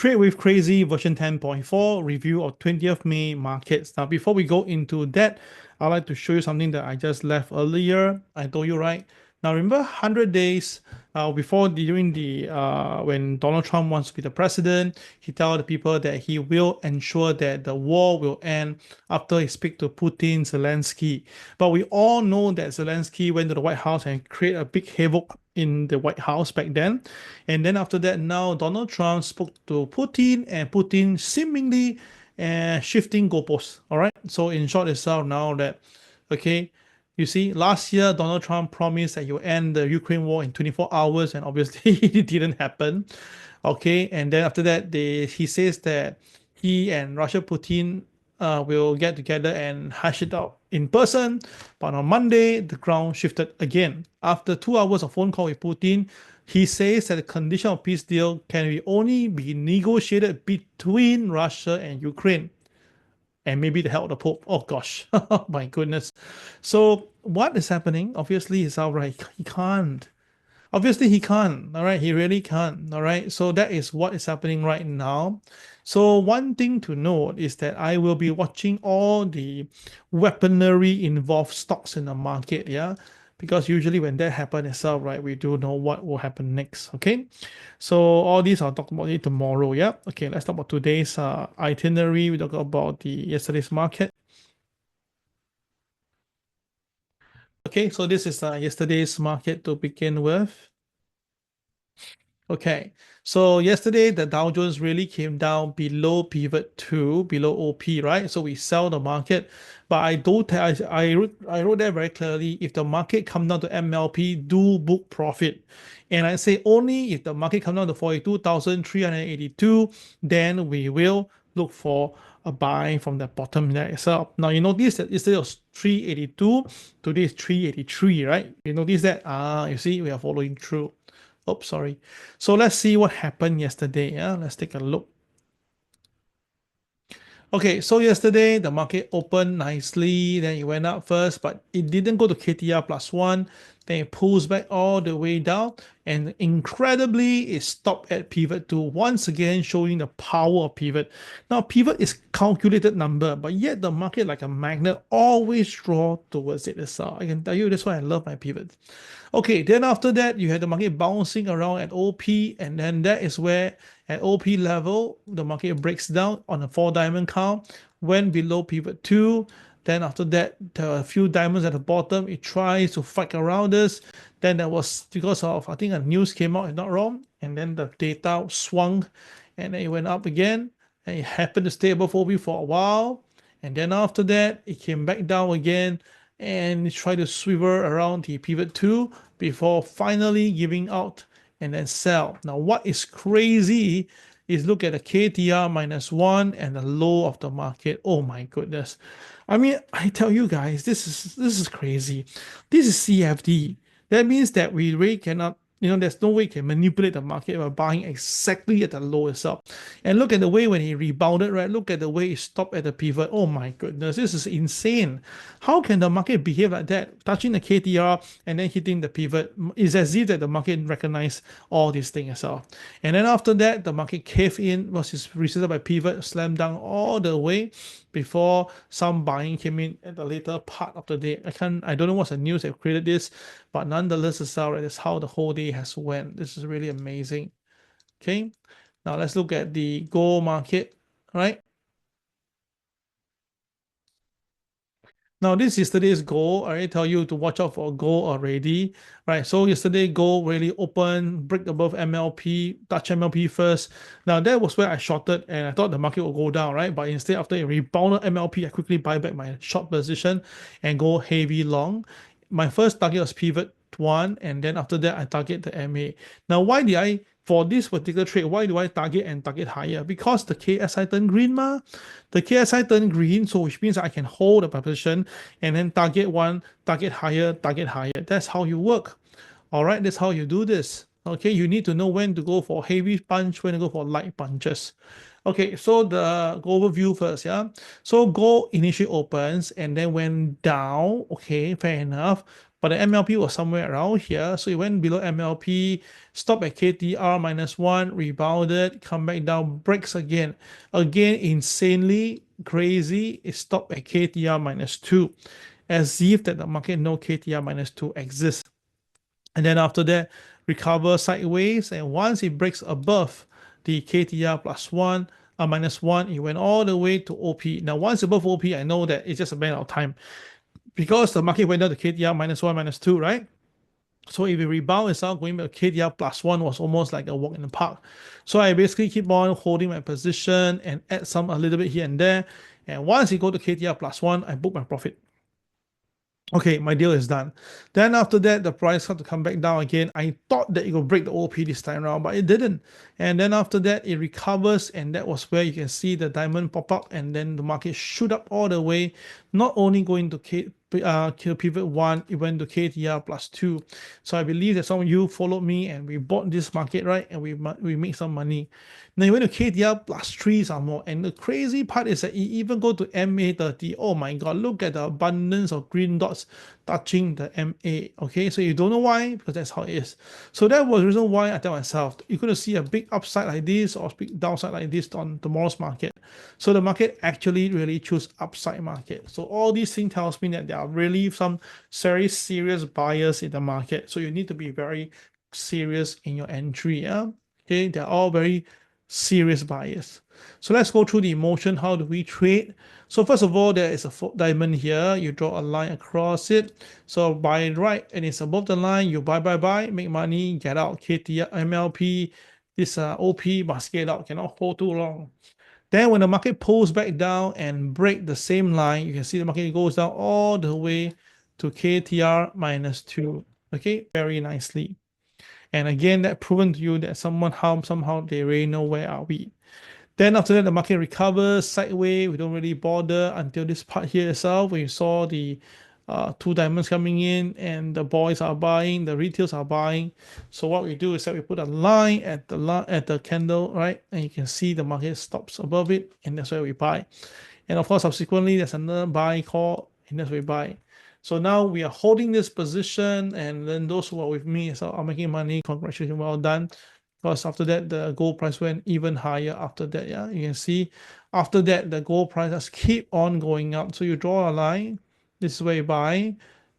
Trade with Crazii version 10.4 review of 20th May markets. Now, before we go into that, I'd like to show you something that I just left earlier. I told you, right? Now, remember 100 days before during the when Donald Trump wants to be the president, he told the people that he will ensure that the war will end after he speak to Putin, Zelensky. But we all know that Zelensky went to the White House and created a big havoc in the White House back then. And then after that, now Donald Trump spoke to Putin, and Putin seemingly shifting goalposts. All right. So in short itself, now that okay, you see, last year Donald Trump promised that he will end the Ukraine war in 24 hours, and obviously it didn't happen. Okay, and then after that, he says that he and Russia Putin will get together and hash it out in person. But on Monday, the ground shifted again. After 2 hours of phone call with Putin, he says that the condition of peace deal can only be negotiated between Russia and Ukraine. And maybe the help of the Pope. Oh gosh, oh my goodness. So what is happening? Obviously, it's outright. He can't. Obviously, he can't. All right, he really can't. All right, so that is what is happening right now. So one thing to note is that I will be watching all the weaponry involved stocks in the market. Yeah, because usually when that happens itself, right, we do know what will happen next. Okay, so all these I'll talk about it tomorrow. Yeah. Okay, let's talk about today's itinerary. We talk about the yesterday's market. Okay, so this is yesterday's market to begin with. Okay, so yesterday the Dow Jones really came down below pivot 2, below OP, right? So we sell the market, but I wrote there very clearly, if the market come down to MLP, do book profit. And I say only if the market come down to 42,382, then we will look for a buy from the bottom there itself. Now you notice that instead of 382, today is 383, right? You notice that? You see, we are following through. Oops, sorry. So let's see what happened yesterday. Yeah, let's take a look. Okay, so yesterday the market opened nicely, then it went up first, but it didn't go to KTR plus one. Then it pulls back all the way down, and incredibly, it stopped at pivot two, once again showing the power of pivot. Now, pivot is calculated number, but yet the market, like a magnet, always draw towards it itself. I can tell you that's why I love my pivot. Okay, then after that, you had the market bouncing around at OP, and then that is where at OP level, the market breaks down on a 4-diamond count, went below pivot 2. Then after that, there are a few diamonds at the bottom. It tries to fight around us. Then there was, because of, I think a news came out, if not wrong, and then the data swung, and then it went up again, and it happened to stay above OP for a while. And then after that, it came back down again, and try to swivel around the pivot 2 before finally giving out and then sell. Now, what is crazy is look at the KTR minus 1 and the low of the market. Oh my goodness. I mean, I tell you guys, this is crazy. This is CFD. That means that we really cannot, there's no way we can manipulate the market by buying exactly at the low itself. And look at the way when it rebounded, right? Look at the way it stopped at the pivot. Oh my goodness, this is insane. How can the market behave like that? Touching the KTR and then hitting the pivot. It's as if that the market recognized all these things itself. And then after that, the market caved in, was resisted by pivot, slammed down all the way before some buying came in at the later part of the day. I don't know what's the news that created this, but nonetheless, that's how the whole day has went. This is really amazing. Okay, now let's look at the gold market, right? Now, this is yesterday's gold. I already tell you to watch out for gold already, right? So yesterday, gold really opened, break above MLP, touch MLP first. Now, that was where I shorted, and I thought the market would go down, right? But instead, after it rebounded MLP, I quickly buy back my short position and go heavy long. My first target was pivot 1, and then after that, I target the MA. Now, why did I, for this particular trade, why do I target higher? Because the KSI turned green, ma. The KSI turned green, so which means I can hold a position and then target one, target higher, target higher. That's how you work. All right, that's how you do this. Okay, you need to know when to go for heavy punch, when to go for light punches. Okay, so the overview first, yeah. So gold initially opens and then went down. Okay, fair enough. but the MLP was somewhere around here. So it went below MLP, stopped at KTR -1, rebounded, come back down, breaks again. Again, insanely crazy, it stopped at KTR -2, as if that the market know KTR -2 exists. And then after that, recover sideways. And once it breaks above the KTR +1, -1, it went all the way to OP. Now, once above OP, I know that it's just a matter of time because the market went down to KTR -1, -2, right? So if it rebound itself, going back to KTR +1 was almost like a walk in the park. So I basically keep on holding my position and add some a little bit here and there. And once it go to KTR +1, I book my profit. Okay, my deal is done. Then after that, the price had to come back down again. I thought that it would break the OP this time around, but it didn't. And then after that, it recovers, and that was where you can see the diamond pop up, and then the market shoot up all the way, not only going to pivot 1, it went to KTR +2. So I believe that some of you followed me, and we bought this market, right? And we made some money. Now it went to KTR +3 some more. And the crazy part is that it even go to MA30. Oh my God, look at the abundance of green dots touching the MA. Okay, so you don't know why, because that's how it is. So that was the reason why I tell myself, you're going to see a big upside like this or big downside like this on tomorrow's market. So the market actually really choose upside market. So all these things tells me that there are really some very serious buyers in the market. So you need to be very serious in your entry. Yeah? Okay, they're all very serious buyers. So let's go through the emotion. How do we trade? So first of all, there is a diamond here. You draw a line across it. So buy right, and it's above the line. You buy, make money, get out. KTR, MLP, this OP must get out. Cannot hold too long. Then when the market pulls back down and break the same line, you can see the market goes down all the way to KTR -2. Okay, very nicely. And again, that proven to you that somehow they really know where are we. Then after that, the market recovers sideways. We don't really bother until this part here itself, when you saw the two diamonds coming in and the boys are buying, the retails are buying. So what we do is that we put a line at the candle, right? And you can see the market stops above it, and that's where we buy. And of course, subsequently, there's another buy call, and that's where we buy. So now we are holding this position, and then those who are with me are making money. Congratulations, well done. Because after that, the gold price went even higher after that. Yeah, you can see after that, the gold price has keep on going up. So you draw a line. This is where you buy.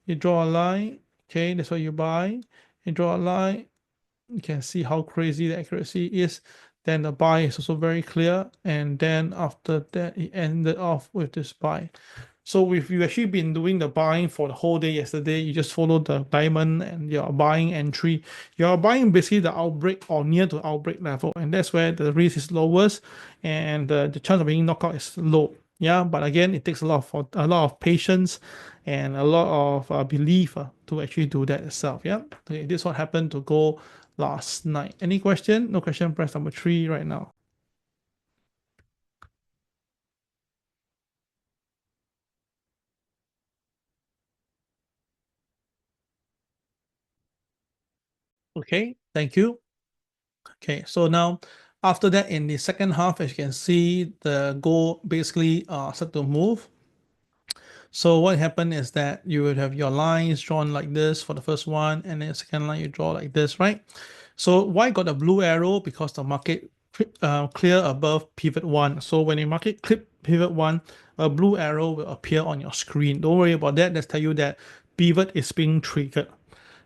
You draw a line. Okay, that's where you buy. You draw a line. You can see how crazy the accuracy is. Then the buy is also very clear. And then after that, it ended off with this buy. So if you actually been doing the buying for the whole day yesterday, you just follow the diamond and you're buying entry. You're buying basically the outbreak or near to outbreak level, and that's where the risk is lowest and the chance of being knocked out is low. Yeah, but again, it takes a lot of patience and a lot of belief to actually do that itself. Yeah, okay, this is what happened to gold last night. Any question? No question. Press number 3 right now. Okay, thank you. Okay, so now after that, in the second half, as you can see, the gold basically start to move. So what happened is that you would have your lines drawn like this for the first one, and then the second line you draw like this, right? So why got a blue arrow? Because the market clear above pivot 1. So when the market clip pivot 1, a blue arrow will appear on your screen. Don't worry about that. Let's tell you that pivot is being triggered.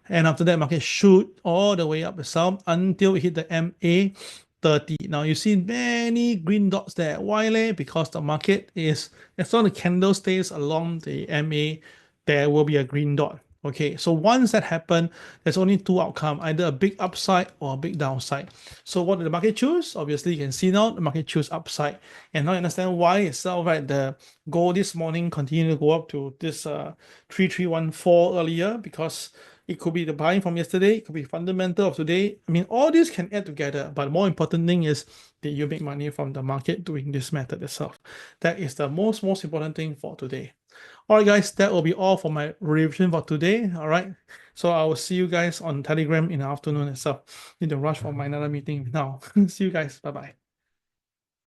And after that, market shoot all the way up itself until it hit the MA30. Now you see many green dots there. Why? Because the market is, as long as the candle stays along the MA, there will be a green dot. Okay, so once that happens, there's only two outcomes, either a big upside or a big downside. So what did the market choose? Obviously, you can see now the market choose upside. And now you understand why itself, right? The gold this morning continued to go up to this 3314 earlier, because it could be the buying from yesterday, it could be fundamental of today. I mean, all these can add together, but the more important thing is that you make money from the market doing this method itself. That is the most important thing for today. All right, guys, that will be all for my revision for today. All right, so I will see you guys on Telegram in the afternoon itself. Need to rush for my another meeting now. See you guys. Bye-bye.